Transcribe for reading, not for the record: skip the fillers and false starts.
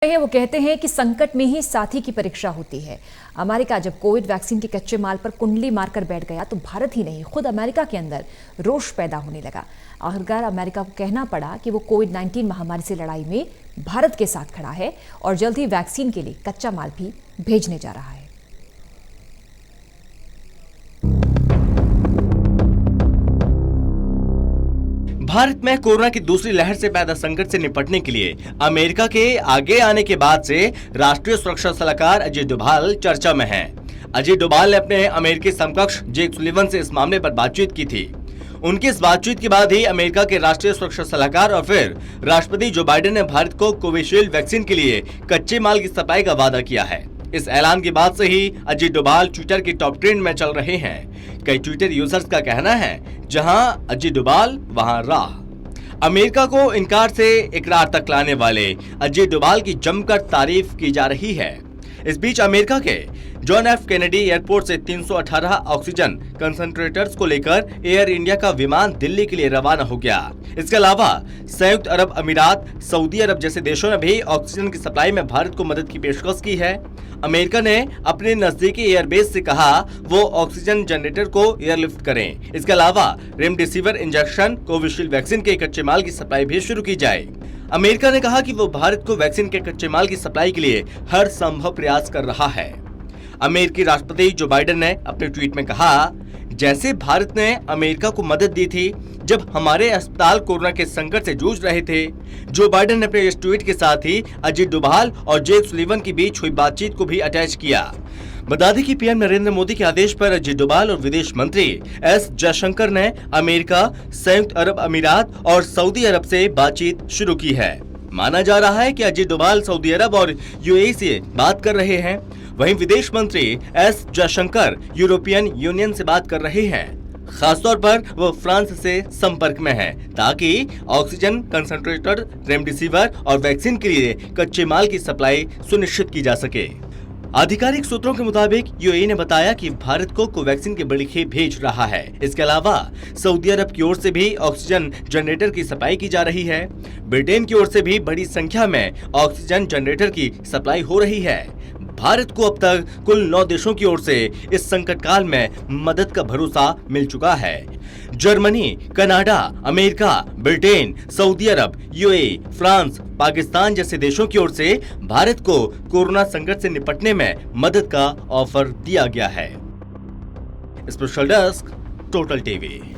वो कहते हैं कि संकट में ही साथी की परीक्षा होती है। अमेरिका जब कोविड वैक्सीन के कच्चे माल पर कुंडली मारकर बैठ गया तो भारत ही नहीं, खुद अमेरिका के अंदर रोष पैदा होने लगा। आखिरकार अमेरिका को कहना पड़ा कि वो कोविड-19 महामारी से लड़ाई में भारत के साथ खड़ा है और जल्द ही वैक्सीन के लिए कच्चा माल भी भेजने जा रहा है। भारत में कोरोना की दूसरी लहर से पैदा संकट से निपटने के लिए अमेरिका के आगे आने के बाद से राष्ट्रीय सुरक्षा सलाहकार अजीत डोभाल चर्चा में हैं। अजीत डोभाल ने अपने अमेरिकी समकक्ष जेक सुलिवन से इस मामले पर बातचीत की थी। उनकी इस बातचीत के बाद ही अमेरिका के राष्ट्रीय सुरक्षा सलाहकार और फिर राष्ट्रपति जो बाइडेन ने भारत को कोविशील्ड वैक्सीन के लिए कच्चे माल की सप्लाई का वादा किया है। इस ऐलान के बाद से ही अजीत डोभाल ट्विटर की टॉप ट्रेंड में चल रहे हैं। कई ट्विटर यूजर्स का कहना है, जहां अजीत डोभाल वहां राह। अमेरिका को इनकार से इकरार तक लाने वाले अजीत डोभाल की जमकर तारीफ की जा रही है। इस बीच अमेरिका के जॉन एफ कैनेडी एयरपोर्ट से 318 ऑक्सीजन कंसंट्रेटर्स को लेकर एयर इंडिया का विमान दिल्ली के लिए रवाना हो गया। इसके अलावा संयुक्त अरब अमीरात, सऊदी अरब जैसे देशों ने भी ऑक्सीजन की सप्लाई में भारत को मदद की पेशकश की है। अमेरिका ने अपने नजदीकी एयरबेस से कहा वो ऑक्सीजन जनरेटर को एयरलिफ्ट करें। इसके अलावा रेमडेसिविर इंजेक्शन, कोविशील्ड वैक्सीन के कच्चे माल की सप्लाई भी शुरू की जाए। अमेरिका ने कहा कि वो भारत को वैक्सीन के कच्चे माल की सप्लाई के लिए हर संभव प्रयास कर रहा है। अमेरिकी राष्ट्रपति जो बाइडेन ने अपने ट्वीट में कहा, जैसे भारत ने अमेरिका को मदद दी थी जब हमारे अस्पताल कोरोना के संकट से जूझ रहे थे। जो बाइडेन ने अपने इस ट्वीट के साथ ही अजीत डोभाल और जेक सुलिवन के बीच हुई बातचीत को भी अटैच किया। बता दें कि पीएम नरेंद्र मोदी के आदेश पर अजीत डोभाल और विदेश मंत्री एस जयशंकर ने अमेरिका, संयुक्त अरब अमीरात और सऊदी अरब से बातचीत शुरू की है। माना जा रहा है कि अजीत डोभाल सऊदी अरब और यूएई से बात कर रहे हैं। वहीं विदेश मंत्री एस जयशंकर यूरोपियन यूनियन से बात कर रहे हैं। खासतौर पर वो फ्रांस से संपर्क में हैं ताकि ऑक्सीजन कंसंट्रेटर, रेमडेसिविर और वैक्सीन के लिए कच्चे माल की सप्लाई सुनिश्चित की जा सके। आधिकारिक सूत्रों के मुताबिक यूएई ने बताया कि भारत को कोवैक्सीन की बड़ी खेप भेज रहा है। इसके अलावा सऊदी अरब की ओर से भी ऑक्सीजन जनरेटर की सप्लाई की जा रही है। ब्रिटेन की ओर से भी बड़ी संख्या में ऑक्सीजन जनरेटर की सप्लाई हो रही है। भारत को अब तक कुल 9 देशों की ओर से इस संकट काल में मदद का भरोसा मिल चुका है। Germany, Canada, America, Britain, Saudi Arab, UAE, France, Pakistan जैसे देशों की ओर से भारत को कोरोना संकट से निपटने में मदद का ऑफर दिया गया है। Special desk, total TV.